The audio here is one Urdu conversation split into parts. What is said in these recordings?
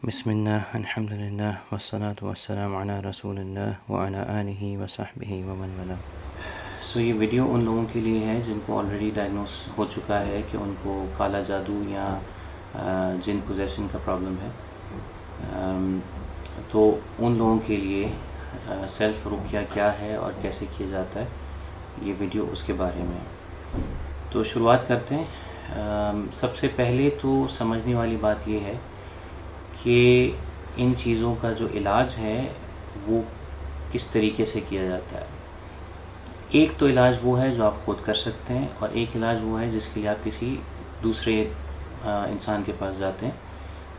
بسم اللہ الحمد للہ والصلاة والسلام علی رسول اللہ وعلی آلہ وصحبہ ومن والا۔ یہ ویڈیو ان لوگوں کے لیے ہے جن کو آلریڈی ڈائگنوز ہو چکا ہے کہ ان کو کالا جادو یا جن پوزیشن کا پرابلم ہے، تو ان لوگوں کے لیے سیلف رقیہ کیا ہے اور کیسے کیا جاتا ہے، یہ ویڈیو اس کے بارے میں ہے۔ تو شروعات کرتے ہیں۔ سب سے پہلے تو سمجھنے والی بات یہ ہے کہ ان چیزوں کا جو علاج ہے وہ کس طریقے سے کیا جاتا ہے۔ ایک تو علاج وہ ہے جو آپ خود کر سکتے ہیں، اور ایک علاج وہ ہے جس کے لیے آپ کسی دوسرے انسان کے پاس جاتے ہیں،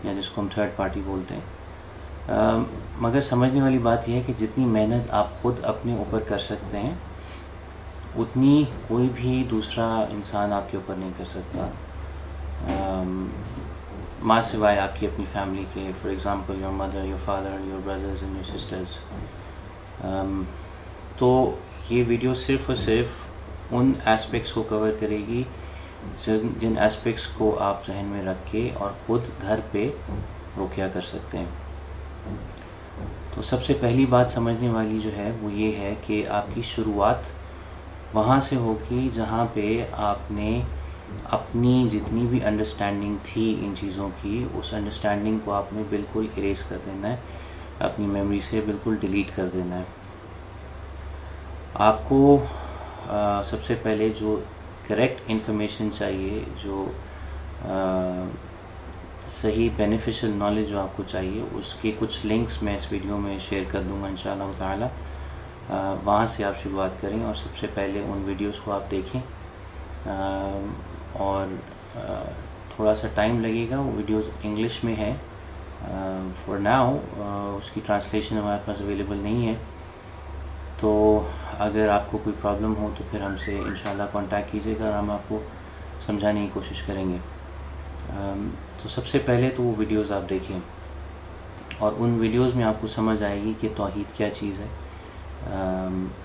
یا جس کو ہم تھرڈ پارٹی بولتے ہیں۔ مگر سمجھنے والی بات یہ ہے کہ جتنی محنت آپ خود اپنے اوپر کر سکتے ہیں اتنی کوئی بھی دوسرا انسان آپ کے اوپر نہیں کر سکتا، ماں سوائے آپ کی اپنی فیملی کے، for example your mother, your father, your brothers and your sisters. تو یہ ویڈیو صرف اور صرف ان اسپیکٹس کو کور کرے گی جن اسپیکٹس کو آپ ذہن میں رکھ کے اور خود گھر پہ رقیہ کر سکتے ہیں۔ تو سب سے پہلی بات سمجھنے والی جو ہے وہ یہ ہے کہ آپ کی شروعات وہاں سے ہوگی جہاں پہ آپ نے اپنی جتنی بھی انڈرسٹینڈنگ تھی ان چیزوں کی، اس انڈرسٹینڈنگ کو آپ نے بالکل اریز کر دینا ہے، اپنی میموری سے بالکل ڈیلیٹ کر دینا ہے۔ آپ کو سب سے پہلے جو کریکٹ انفارمیشن چاہیے، جو صحیح بینیفیشل نالج جو آپ کو چاہیے، اس کے کچھ لنکس میں اس ویڈیو میں شیئر کر دوں گا انشاءاللہ تعالی۔ وہاں سے آپ شروعات کریں اور سب سے پہلے ان ویڈیوز کو آپ دیکھیں، اور تھوڑا سا ٹائم لگے گا، وہ ویڈیوز انگلش میں ہے فار ناؤ، اس کی ٹرانسلیشن ہمارے پاس اویلیبل نہیں ہے، تو اگر آپ کو کوئی پرابلم ہو تو پھر ہم سے انشاءاللہ کانٹیکٹ کیجیے گا اور ہم آپ کو سمجھانے کی کوشش کریں گے۔ تو سب سے پہلے تو وہ ویڈیوز آپ دیکھیں، اور ان ویڈیوز میں آپ کو سمجھ آئے گی کہ توحید کیا چیز ہے،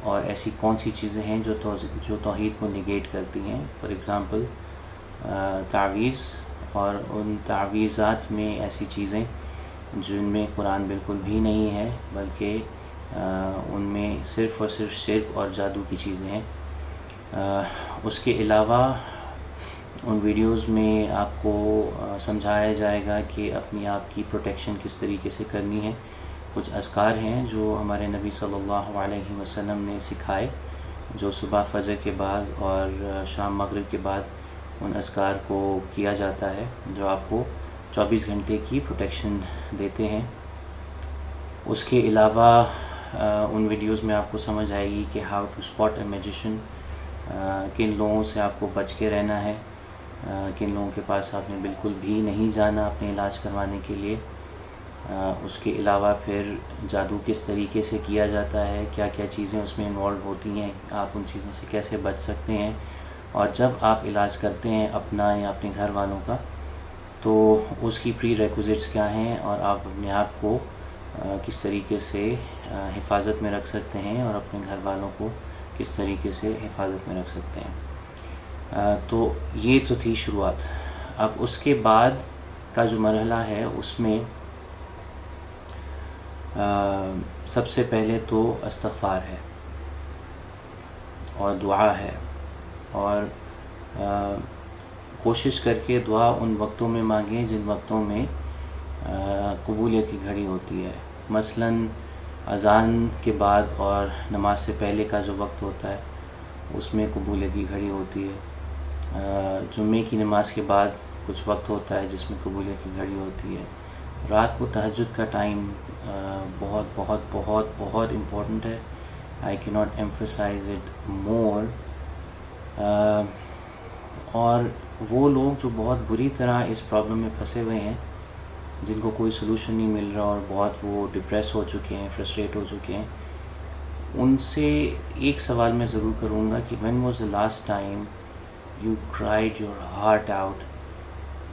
اور ایسی کون سی چیزیں ہیں جو توحید کو نگیٹ کرتی ہیں۔ فار ایگزامپل تعویذ، اور ان تعویذات میں ایسی چیزیں جن میں قرآن بالکل بھی نہیں ہے، بلکہ ان میں صرف اور صرف شرک اور جادو کی چیزیں ہیں۔ اس کے علاوہ ان ویڈیوز میں آپ کو سمجھایا جائے گا کہ اپنی آپ کی پروٹیکشن کس طریقے سے کرنی ہے۔ کچھ اذکار ہیں جو ہمارے نبی صلی اللہ علیہ وسلم نے سکھائے، جو صبح فجر کے بعد اور شام مغرب کے بعد ان اذکار کو کیا جاتا ہے، جو آپ کو 24 گھنٹے کی پروٹیکشن دیتے ہیں۔ اس کے علاوہ ان ویڈیوز میں آپ کو سمجھ آئے گی کہ how to spot a magician, کن لوگوں سے آپ کو بچ کے رہنا ہے، کن لوگوں کے پاس آپ نے بالکل بھی نہیں جانا اپنے علاج کروانے کے لیے۔ اس کے علاوہ پھر جادو کس طریقے سے کیا جاتا ہے، کیا کیا چیزیں اس میں انوالو ہوتی ہیں، آپ ان چیزوں سے کیسے بچ سکتے ہیں، اور جب آپ علاج کرتے ہیں اپنا یا اپنے گھر والوں کا تو اس کی پری ریکوزٹس کیا ہیں، اور آپ اپنے آپ کو کس طریقے سے حفاظت میں رکھ سکتے ہیں، اور اپنے گھر والوں کو کس طریقے سے حفاظت میں رکھ سکتے ہیں۔ تو یہ تو تھی شروعات۔ اب اس کے بعد کا جو مرحلہ ہے اس میں سب سے پہلے تو استغفار ہے اور دعا ہے، اور کوشش کر کے دعا ان وقتوں میں مانگیں جن وقتوں میں قبولیت کی گھڑی ہوتی ہے۔ مثلاً اذان کے بعد اور نماز سے پہلے کا جو وقت ہوتا ہے اس میں قبولیت کی گھڑی ہوتی ہے۔ جمعے کی نماز کے بعد کچھ وقت ہوتا ہے جس میں قبولیت کی گھڑی ہوتی ہے۔ رات کو تہجد کا ٹائم بہت بہت بہت بہت امپورٹنٹ ہے۔ آئی کی ناٹ ایمفسائز اٹ مور۔ اور وہ لوگ جو بہت بری طرح اس پرابلم میں پھنسے ہوئے ہیں، جن کو کوئی سلوشن نہیں مل رہا اور بہت وہ ڈپریس ہو چکے ہیں، فرسٹریٹ ہو چکے ہیں، ان سے ایک سوال میں ضرور کروں گا کہ when was the last time you cried your heart out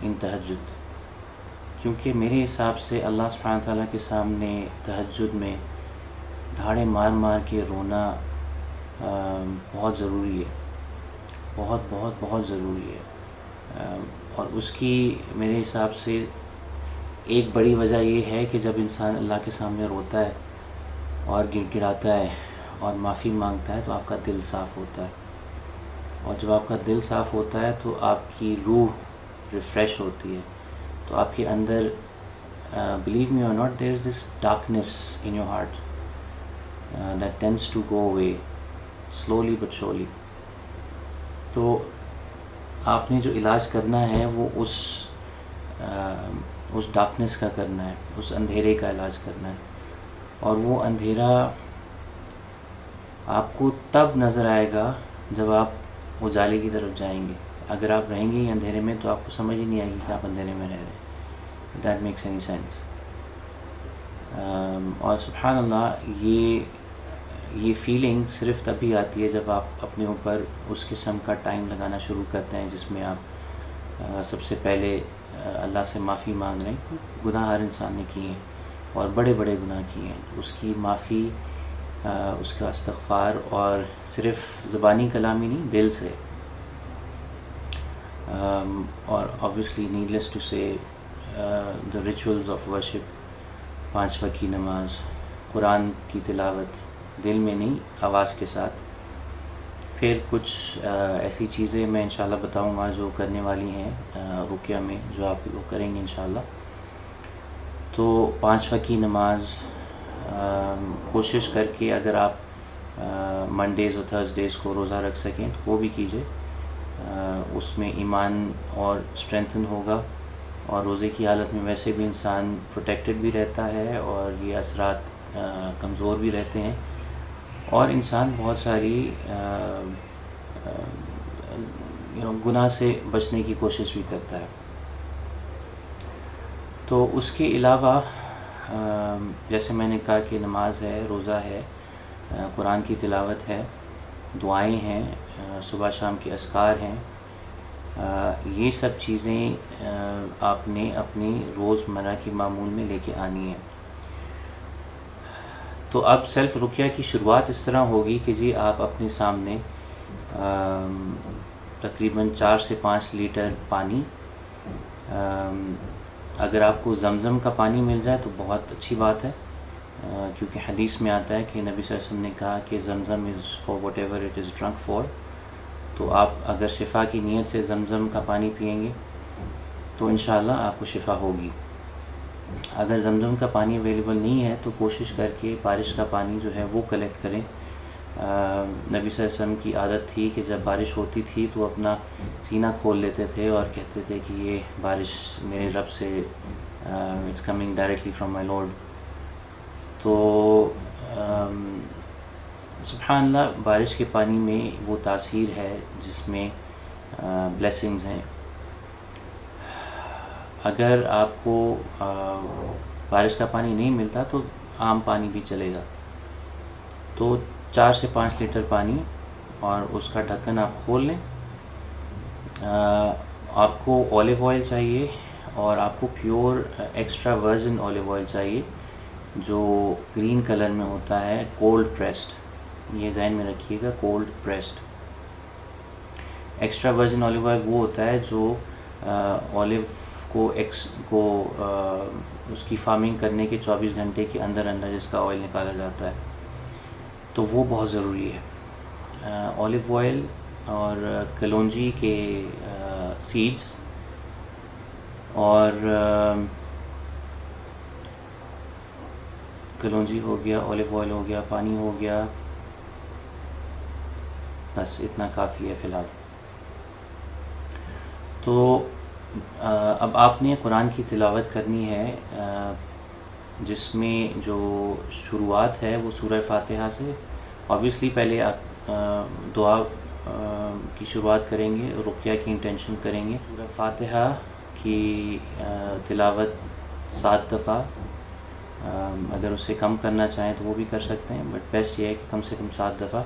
in تہجد؟ کیونکہ میرے حساب سے اللہ سبحانہ تعالیٰ کے سامنے تہجد میں دھاڑے مار مار کے رونا بہت ضروری ہے، بہت بہت بہت ضروری ہے، اور اس کی میرے حساب سے ایک بڑی وجہ یہ ہے کہ جب انسان اللہ کے سامنے روتا ہے اور گڑ گڑاتا ہے اور معافی مانگتا ہے تو آپ کا دل صاف ہوتا ہے، اور جب آپ کا دل صاف ہوتا ہے تو آپ کی روح ریفریش ہوتی ہے، تو آپ کے اندر believe me or not, there is this darkness in your heart that tends to go away slowly but surely. تو آپ نے جو علاج کرنا ہے وہ اس ڈارکنس کا کرنا ہے، اس اندھیرے کا علاج کرنا ہے، اور وہ اندھیرا آپ کو تب نظر آئے گا جب آپ اجالے کی طرف جائیں گے. اگر آپ رہیں گے اندھیرے میں تو آپ کو سمجھ ہی نہیں آئے گی کہ آپ اندھیرے میں رہ رہے ہیں. That makes any sense. اور سبحان اللہ یہ فیلنگ صرف تبھی آتی ہے جب آپ اپنے اوپر اس قسم کا ٹائم لگانا شروع کرتے ہیں جس میں آپ سب سے پہلے اللہ سے معافی مانگ رہے ہیں. گناہ ہر انسان نے کیے ہیں اور بڑے بڑے گناہ کیے ہیں، اس کی معافی، اس کا استغفار، اور صرف زبانی کلامی نہیں، دل سے. اور obviously needless to say the rituals of worship، 5 وقت کی نماز، قرآن کی تلاوت، دل میں نہیں آواز کے ساتھ. پھر کچھ ایسی چیزیں میں انشاءاللہ بتاؤں گا جو کرنے والی ہیں رقیہ میں، جو آپ لوگ کریں گے انشاءاللہ. تو 5 وقت کی نماز کوشش کر کے اگر آپ منڈیز اور تھرسڈیز کو روزہ رکھ سکیں تو وہ بھی کیجیے. اس میں ایمان اور اسٹرینتھن ہوگا، اور روزے کی حالت میں ویسے بھی انسان پروٹیکٹڈ بھی رہتا ہے اور یہ اثرات کمزور بھی رہتے ہیں، اور انسان بہت ساری گناہ سے بچنے کی کوشش بھی کرتا ہے. تو اس کے علاوہ جیسے میں نے کہا کہ نماز ہے، روزہ ہے، قرآن کی تلاوت ہے، دعائیں ہیں، صبح شام کے اذکار ہیں. یہ سب چیزیں آپ نے اپنی روزمرہ کی معمول میں لے کے آنی ہے. تو اب سیلف رقیہ کی شروعات اس طرح ہوگی کہ جی آپ اپنے سامنے تقریباً 4 سے 5 لیٹر پانی، اگر آپ کو زمزم کا پانی مل جائے تو بہت اچھی بات ہے، کیونکہ حدیث میں آتا ہے کہ نبی صلی اللہ علیہ وسلم نے کہا کہ Zamzam is for whatever it is drink for. تو آپ اگر شفا کی نیت سے زمزم کا پانی پئیں گے تو انشاءاللہ آپ کو شفا ہوگی. اگر زمزم کا پانی اویلیبل نہیں ہے تو کوشش کر کے بارش کا پانی جو ہے وہ کلیکٹ کریں. نبی صلی اللہ علیہ وسلم کی عادت تھی کہ جب بارش ہوتی تھی تو اپنا سینہ کھول لیتے تھے اور کہتے تھے کہ یہ بارش میرے رب سے، it's coming directly from my lord. تو سبحان اللہ، بارش کے پانی میں وہ تاثیر ہے جس میں بلیسنگز ہیں. اگر آپ کو بارش کا پانی نہیں ملتا تو عام پانی بھی چلے گا. تو 4 سے 5 لیٹر پانی، اور اس کا ڈھکن آپ کھول لیں. آپ کو اولیو آئل چاہیے، اور آپ کو pure extra virgin olive oil چاہیے جو گرین کلر میں ہوتا ہے، کولڈ پریسڈ. یہ ذہن میں رکھیے گا، cold pressed. Extra virgin olive oil وہ ہوتا ہے جو اولیو کو اس کی فارمنگ کرنے کے 24 گھنٹے کے اندر اندر جس کا آئل نکالا جاتا ہے، تو وہ بہت ضروری ہے. اولیو آئل اور کلونجی کے سیڈز، اور کلونجی ہو گیا، اولیو آئل ہو گیا، پانی ہو گیا، بس اتنا کافی ہے فی الحال. تو اب آپ نے قرآن کی تلاوت کرنی ہے، جس میں جو شروعات ہے وہ سورہ فاتحہ سے. obviously پہلے آپ دعا کی شروعات کریں گے، رقیہ کی انٹینشن کریں گے. سورہ فاتحہ کی تلاوت 7 دفعہ، اگر اس سے کم کرنا چاہیں تو وہ بھی کر سکتے ہیں، بٹ بیسٹ یہ ہے کہ کم سے کم 7 دفعہ،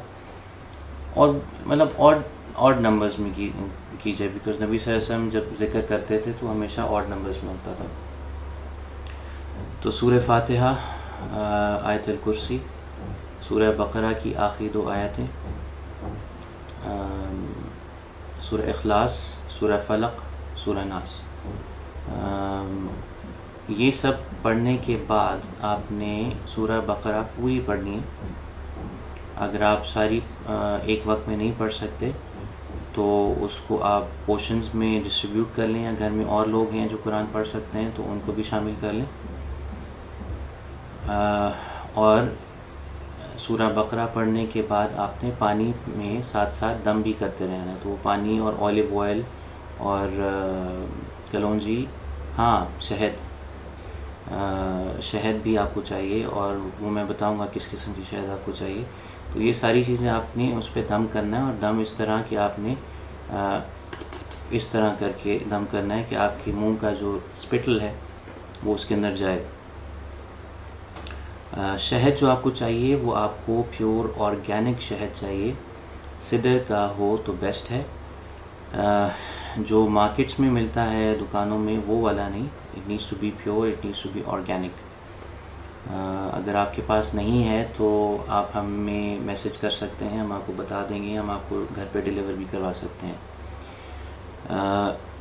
اور مطلب آڈ نمبرز میں کیجیے، بیکاز نبی صلی اللہ علیہ وسلم جب ذکر کرتے تھے تو ہمیشہ آڈ نمبرز میں ہوتا تھا. تو سورہ فاتحہ، آیت الکرسی، سورہ بقرہ کی آخری 2 آیتیں، سورہ اخلاص، سورہ فلق، سورہ ناس. یہ سب پڑھنے کے بعد آپ نے سورہ بقرہ پوری پڑھنی ہے. اگر آپ ساری ایک وقت میں نہیں پڑھ سکتے تو اس کو آپ پورشنز میں ڈسٹریبیوٹ کر لیں، یا گھر میں اور لوگ ہیں جو قرآن پڑھ سکتے ہیں تو ان کو بھی شامل کر لیں. اور سورہ بقرہ پڑھنے کے بعد آپ نے پانی میں ساتھ ساتھ دم بھی کرتے رہنا. تو وہ پانی اور اولیو آئل اور کلونجی، ہاں شہد بھی آپ کو چاہیے، اور وہ میں بتاؤں گا کس قسم کی شہد آپ کو چاہیے. تو یہ ساری چیزیں آپ نے اس پہ دم کرنا ہے، اور دم اس طرح کہ آپ نے اس طرح کر کے دم کرنا ہے کہ آپ کے منہ کا جو اسپٹل ہے وہ اس کے اندر جائے. شہد جو آپ کو چاہیے وہ آپ کو پیور آرگینک شہد چاہیے، سدر کا ہو تو بیسٹ ہے. جو مارکیٹس میں ملتا ہے دکانوں میں وہ والا نہیں. It needs to be pure, it needs to be organic. اگر آپ کے پاس نہیں ہے تو آپ ہمیں میسج کر سکتے ہیں، ہم آپ کو بتا دیں گے، ہم آپ کو گھر پہ ڈیلیور بھی کروا سکتے ہیں.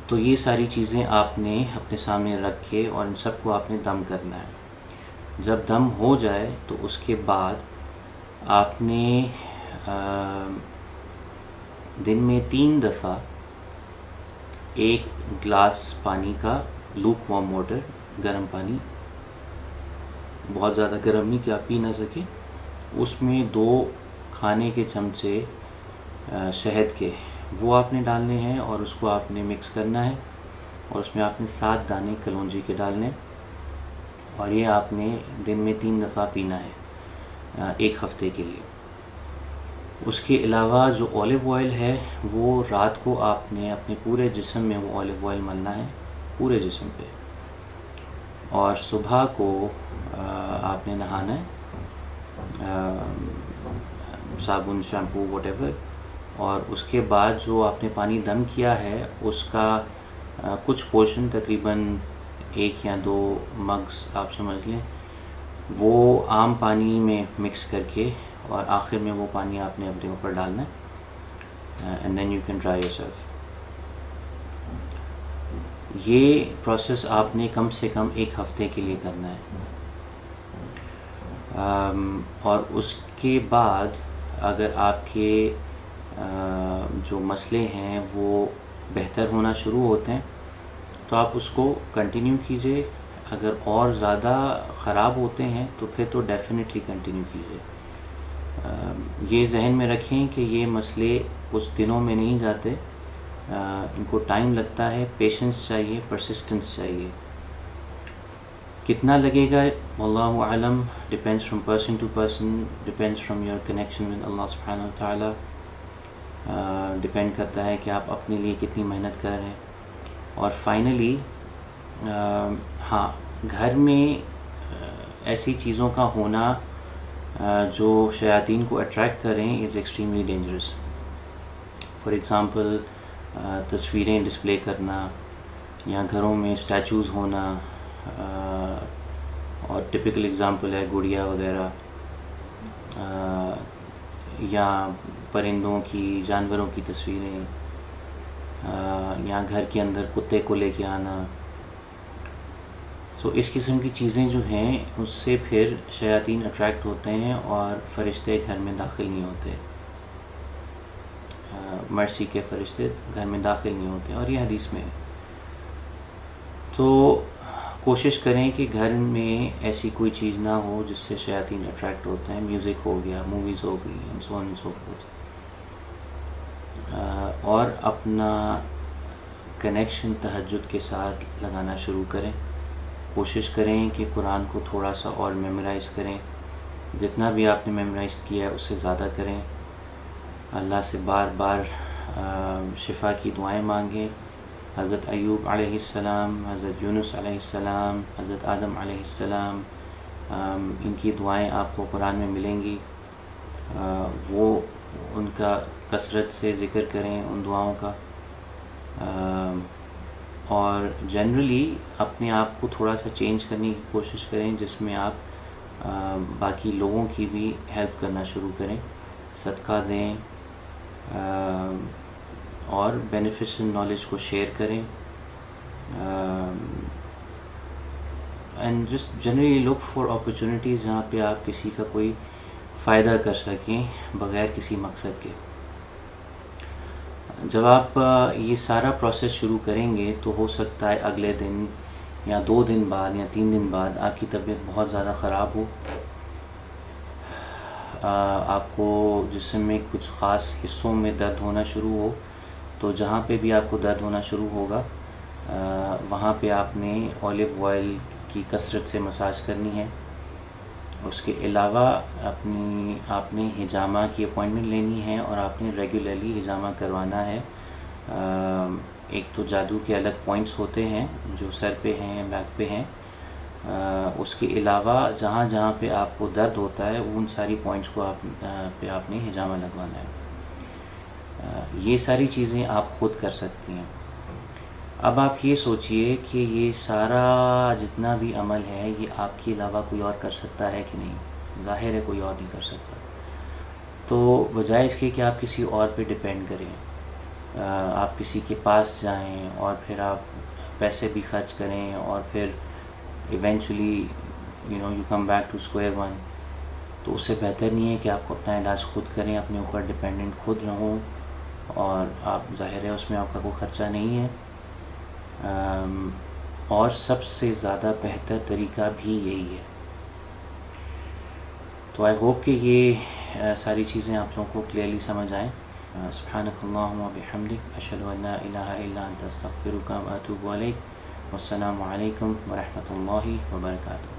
تو یہ ساری چیزیں آپ نے اپنے سامنے رکھ کے اور ان سب کو آپ نے دم کرنا ہے. جب دم ہو جائے تو اس کے بعد آپ نے دن میں 3 دفعہ ایک گلاس پانی کا، لوک وارم واٹر، گرم پانی، بہت زیادہ گرم نہیں کہ آپ پی نہ سکیں، اس میں 2 کھانے کے چمچے شہد کے وہ آپ نے ڈالنے ہیں، اور اس کو آپ نے مکس کرنا ہے، اور اس میں آپ نے 7 دانے کلونجی کے ڈالنے، اور یہ آپ نے دن میں 3 دفعہ پینا ہے 1 ہفتے کے لیے. اس کے علاوہ جو اولیو آئل ہے وہ رات کو آپ نے اپنے پورے جسم میں وہ اولیو آئل ملنا ہے، پورے جسم پہ، اور صبح کو آپ نے نہانا ہے، صابن، شیمپو، واٹ ایور. اور اس کے بعد جو آپ نے پانی دم کیا ہے اس کا کچھ پورشن، تقریباً 1 یا 2 مگز آپ سمجھ لیں، وہ عام پانی میں مکس کر کے، اور آخر میں وہ پانی آپ نے اپنے اوپر ڈالنا ہے، and then you can dry yourself. یہ پروسیس آپ نے کم سے کم 1 ہفتے کے لیے کرنا ہے. اور اس کے بعد اگر آپ کے جو مسئلے ہیں وہ بہتر ہونا شروع ہوتے ہیں تو آپ اس کو کنٹینیو کیجئے. اگر اور زیادہ خراب ہوتے ہیں تو پھر تو ڈیفینیٹلی کنٹینیو کیجئے. یہ ذہن میں رکھیں کہ یہ مسئلے کچھ دنوں میں نہیں جاتے، ان کو ٹائم لگتا ہے، پیشنس چاہیے، پرسسٹنس چاہیے. کتنا لگے گا واللہ اعلم، depends from person to person, depends from your connection with Allah سبحانہ وتعالی. ڈپینڈ کرتا ہے کہ آپ اپنے لیے کتنی محنت کر رہے ہیں. اور فائنلی ہاں، گھر میں ایسی چیزوں کا ہونا جو شیاطین کو اٹریکٹ کریں is extremely dangerous. For example تصویریں ڈسپلے کرنا، یا گھروں میں اسٹیچوز ہونا، اور ٹپیکل ایگزامپل ہے گڑیا وغیرہ، یا پرندوں کی، جانوروں کی تصویریں، یا گھر کے اندر کتے کو لے کے آنا. اس قسم کی چیزیں جو ہیں اس سے پھر شیاطین اٹریکٹ ہوتے ہیں اور فرشتے گھر میں داخل نہیں ہوتے، مرسی کے فرشتے گھر میں داخل نہیں ہوتے، اور یہ حدیث میں ہے. تو کوشش کریں کہ گھر میں ایسی کوئی چیز نہ ہو جس سے شیاطین اٹریکٹ ہوتے ہیں. میوزک ہو گیا، موویز ہو گئی، and so on and so forth. اور اپنا کنیکشن تہجد کے ساتھ لگانا شروع کریں. کوشش کریں کہ قرآن کو تھوڑا سا اور میمورائز کریں. جتنا بھی آپ نے میمورائز کیا ہے اس سے زیادہ کریں. اللہ سے بار بار شفا کی دعائیں مانگیں. حضرت ایوب علیہ السلام، حضرت یونس علیہ السلام، حضرت آدم علیہ السلام، ان کی دعائیں آپ کو قرآن میں ملیں گی. وہ ان کا کثرت سے ذکر کریں ان دعاؤں کا. اور جنرلی اپنے آپ کو تھوڑا سا چینج کرنے کی کوشش کریں جس میں آپ باقی لوگوں کی بھی ہیلپ کرنا شروع کریں. صدقہ دیں، اور بینیفیشل نالج کو شیئر کریں. And just generally look for opportunities جہاں پہ آپ کسی کا کوئی فائدہ کر سکیں بغیر کسی مقصد کے. جب آپ یہ سارا پروسیس شروع کریں گے تو ہو سکتا ہے اگلے دن یا 2 دن بعد یا 3 دن بعد آپ کی طبیعت بہت زیادہ خراب ہو، آپ کو جسم میں کچھ خاص حصوں میں درد ہونا شروع ہو. تو جہاں پہ بھی آپ کو درد ہونا شروع ہوگا وہاں پہ آپ نے اولیو آئل کی کثرت سے مساج کرنی ہے. اس کے علاوہ آپ نے حجامہ کی اپوائنٹمنٹ لینی ہے اور آپ نے ریگولرلی حجامہ کروانا ہے. ایک تو جادو کے الگ پوائنٹس ہوتے ہیں جو سر پہ ہیں، بیک پہ ہیں. اس کے علاوہ جہاں جہاں پہ آپ کو درد ہوتا ہے ان ساری پوائنٹس کو آپ نے حجامہ لگوانا ہے. یہ ساری چیزیں آپ خود کر سکتی ہیں. اب آپ یہ سوچئے کہ یہ سارا جتنا بھی عمل ہے یہ آپ کے علاوہ کوئی اور کر سکتا ہے کہ نہیں؟ ظاہر ہے کوئی اور نہیں کر سکتا. تو بجائے اس کے کہ آپ کسی اور پہ ڈپینڈ کریں، آپ کسی کے پاس جائیں اور پھر آپ پیسے بھی خرچ کریں اور پھر eventually you come back two square one. تو اس سے بہتر نہیں ہے کہ آپ کو اپنا علاج خود کریں، اپنے اوپر ڈپینڈنٹ خود رہوں، اور آپ ظاہر ہے اس میں آپ کا کوئی خرچہ نہیں ہے. اور سب سے زیادہ بہتر طریقہ بھی یہی ہے. تو آئی ہوپ کہ یہ ساری چیزیں آپ لوگوں کو کلیئرلی سمجھ آئیں. سبحانک اللہم و بحمدک، اشہد ان لا الہ الا انت، استغفرک و اتوب الیک. والسلام علیکم ورحمۃ اللہ وبرکاتہ.